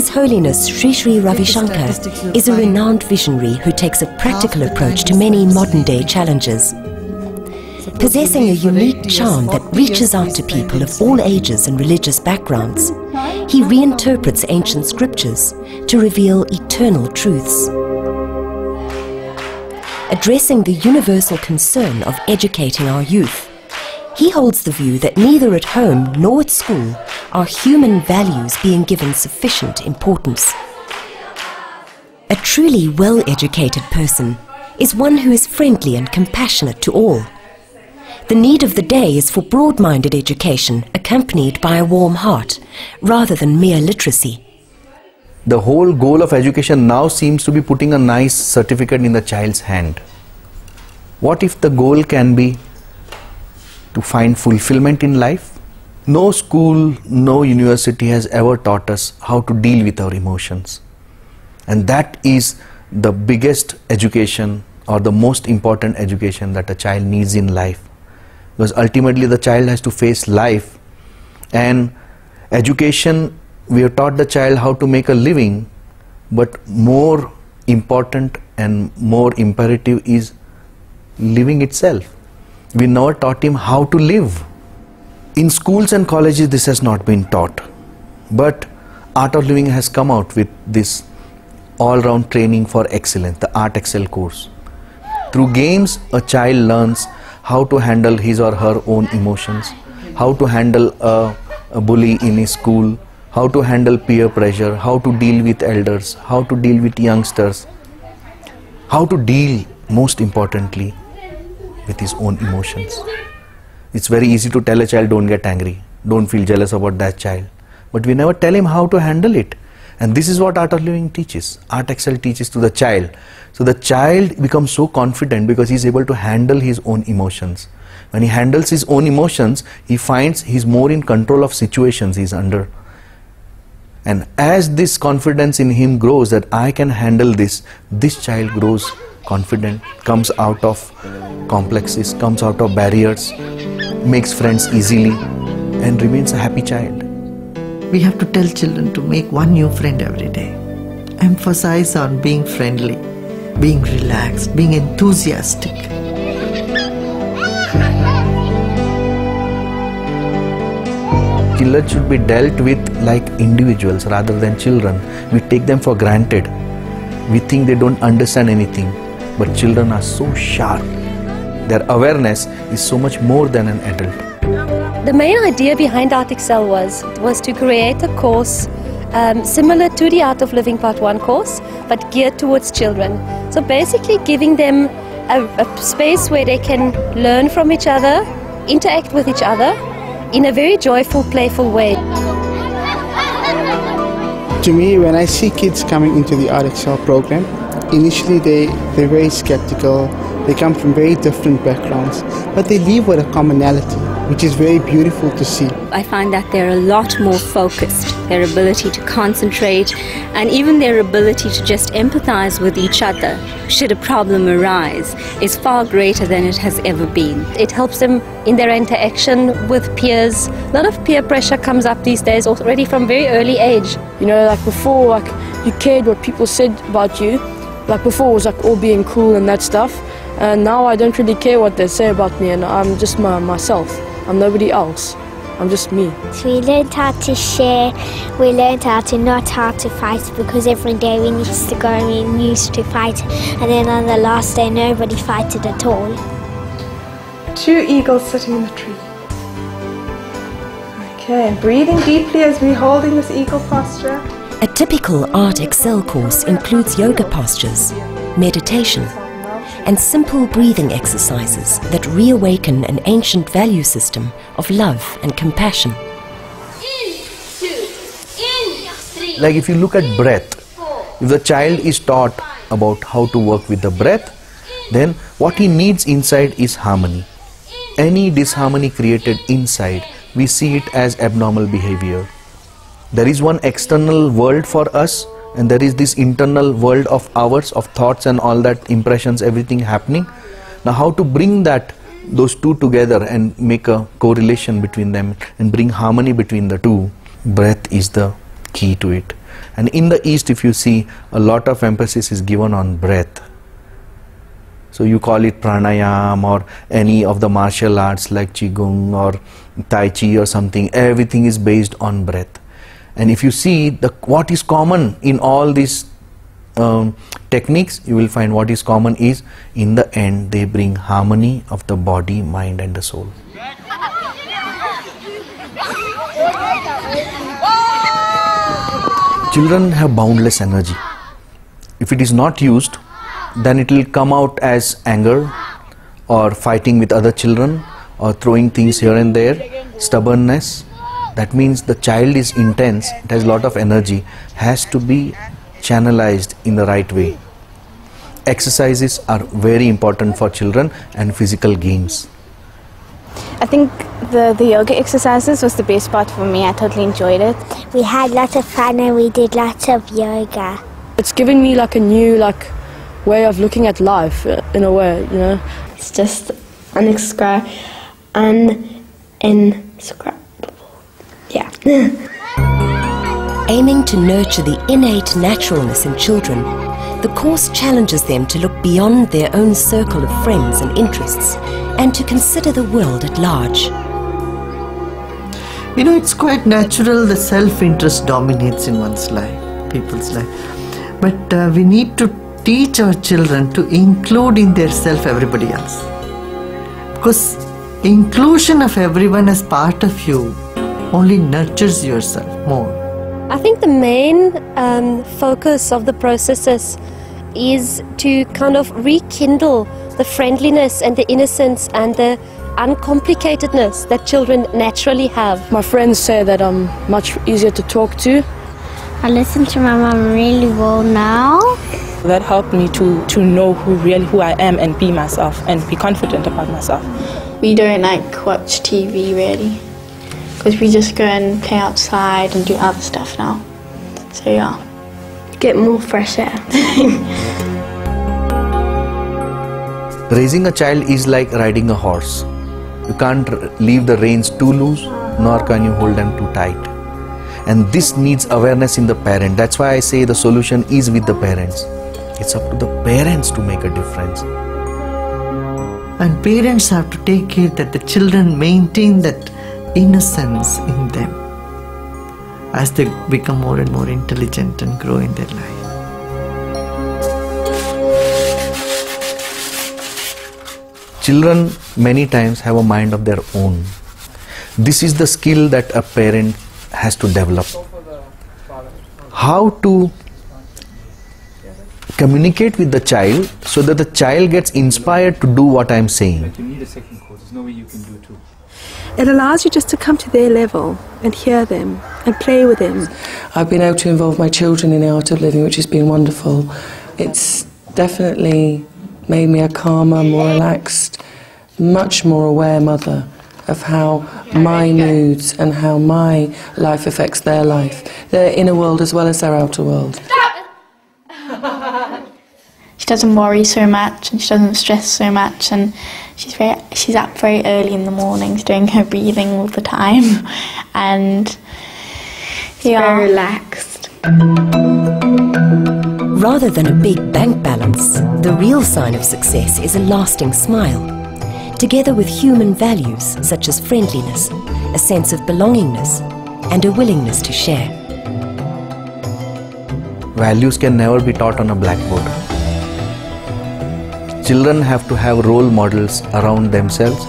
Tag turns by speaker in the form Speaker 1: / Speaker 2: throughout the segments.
Speaker 1: His Holiness Sri Sri Ravi Shankar is a renowned visionary who takes a practical approach to many modern-day challenges. Possessing a unique charm that reaches out to people of all ages and religious backgrounds, he reinterprets ancient scriptures to reveal eternal truths. Addressing the universal concern of educating our youth, he holds the view that neither at home nor at school are human values being given sufficient importance. A truly well-educated person is one who is friendly and compassionate to all. The need of the day is for broad-minded education accompanied by a warm heart, rather than mere literacy.
Speaker 2: The whole goal of education now seems to be putting a nice certificate in the child's hand. What if the goal can be to find fulfillment in life? No school, no university has ever taught us how to deal with our emotions. And that is the biggest education, or the most important education that a child needs in life. Because ultimately the child has to face life, and education, we have taught the child how to make a living, but more important and more imperative is living itself. We never taught him how to live. In schools and colleges this has not been taught, but Art of Living has come out with this all-round training for excellence, the Art Excel course. Through games, a child learns how to handle his or her own emotions, how to handle a bully in his school, how to handle peer pressure, how to deal with elders, how to deal with youngsters, how to deal, most importantly, with his own emotions. It's very easy to tell a child, don't get angry, don't feel jealous about that child, but we never tell him how to handle it. And this is what Art of Living teaches. Art Excel teaches to the child. So the child becomes so confident because he's able to handle his own emotions. When he handles his own emotions, he finds he's more in control of situations he's under. And as this confidence in him grows, that I can handle this, this child grows confident, comes out of complexes, comes out of barriers, makes friends easily, and remains a happy child.
Speaker 3: We have to tell children to make one new friend every day. Emphasize on being friendly, being relaxed, being enthusiastic.
Speaker 2: Children should be dealt with like individuals rather than children. We take them for granted. We think they don't understand anything, but children are so sharp. Their awareness is so much more than an adult.
Speaker 4: The main idea behind Art Excel was to create a course similar to the Art of Living Part 1 course, but geared towards children. So basically giving them a space where they can learn from each other, interact with each other in a very joyful, playful way.
Speaker 5: To me, when I see kids coming into the Art Excel program, initially they're very skeptical. They come from very different backgrounds, but they leave with a commonality, which is very beautiful to see.
Speaker 6: I find that they're a lot more focused. Their ability to concentrate and even their ability to just empathize with each other should a problem arise is far greater than it has ever been.
Speaker 4: It helps them in their interaction with peers. A lot of peer pressure comes up these days already from very early age.
Speaker 7: You know, like before, like you cared what people said about you. Like before it was like all being cool and that stuff. And now I don't really care what they say about me, and I'm just myself. I'm nobody else. I'm just me.
Speaker 8: We learned how to share, we learned how to not how to fight, because every day we used to go and we used to fight, and then on the last day nobody fighted at all.
Speaker 9: 2 eagles sitting in the tree. Okay, and breathing deeply as we're holding this eagle posture.
Speaker 1: A typical Art Excel course includes yoga postures, meditation, and simple breathing exercises that reawaken an ancient value system of love and compassion.
Speaker 2: Like if you look at breath, if the child is taught about how to work with the breath, then what he needs inside is harmony. Any disharmony created inside, we see it as abnormal behavior. There is one external world for us, and there is this internal world of ours, of thoughts and all that, impressions, everything happening. Now how to bring those two together and make a correlation between them and bring harmony between the two? Breath is the key to it. And in the East, if you see, a lot of emphasis is given on breath. So you call it pranayam or any of the martial arts like qigong or tai chi or something, everything is based on breath. And if you see what is common in all these techniques, you will find what is common is, in the end, they bring harmony of the body, mind and the soul. Children have boundless energy. If it is not used, then it will come out as anger or fighting with other children or throwing things here and there, stubbornness. That means the child is intense, it has a lot of energy, has to be channelized in the right way. Exercises are very important for children and physical games.
Speaker 10: I think the yoga exercises was the best part for me. I totally enjoyed it.
Speaker 8: We had lots of fun and we did lots of yoga.
Speaker 7: It's given me like a new way of looking at life in a way, you know.
Speaker 9: It's just indescribable. Yeah.
Speaker 1: Aiming to nurture the innate naturalness in children, the course challenges them to look beyond their own circle of friends and interests and to consider the world at large.
Speaker 3: You know, it's quite natural the self-interest dominates in one's life, people's life. But we need to teach our children to include in their self everybody else. Because inclusion of everyone as part of you only nurtures yourself more.
Speaker 4: I think the main focus of the processes is to kind of rekindle the friendliness and the innocence and the uncomplicatedness that children naturally have.
Speaker 7: My friends say that I'm much easier to talk to.
Speaker 8: I listen to my mum really well now.
Speaker 11: That helped me to know who I am and be myself and be confident about myself.
Speaker 9: We don't watch TV really, because we just go and play outside and do other stuff now. So yeah, get more fresh air.
Speaker 2: Raising a child is like riding a horse. You can't leave the reins too loose, nor can you hold them too tight. And this needs awareness in the parent. That's why I say the solution is with the parents. It's up to the parents to make a difference.
Speaker 3: And parents have to take care that the children maintain that innocence in them as they become more and more intelligent and grow in their life.
Speaker 2: Children many times have a mind of their own. This is the skill that a parent has to develop. How to communicate with the child so that the child gets inspired to do what I'm saying.
Speaker 12: You need a second course. There's no way you can do two.
Speaker 9: It allows you just to come to their level and hear them and play with them.
Speaker 13: I've been able to involve my children in the art of living, which has been wonderful. It's definitely made me a calmer, more relaxed, much more aware mother of how my moods and how my life affects their life, their inner world as well as their outer world.
Speaker 9: She doesn't worry so much and she doesn't stress so much, and she's up very early in the mornings doing her breathing all the time, and very relaxed.
Speaker 1: Rather than a big bank balance, the real sign of success is a lasting smile, together with human values such as friendliness, a sense of belongingness, and a willingness to share.
Speaker 2: Values can never be taught on a blackboard. Children have to have role models around themselves,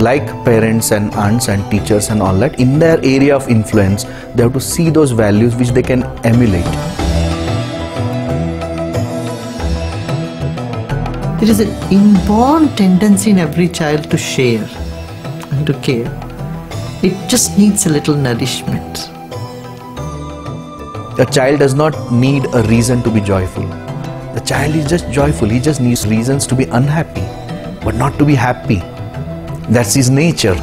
Speaker 2: like parents and aunts and teachers and all that. In their area of influence, they have to see those values which they can emulate.
Speaker 3: There is an inborn tendency in every child to share and to care. It just needs a little nourishment.
Speaker 2: A child does not need a reason to be joyful. The child is just joyful. He just needs reasons to be unhappy, but not to be happy. That's his nature.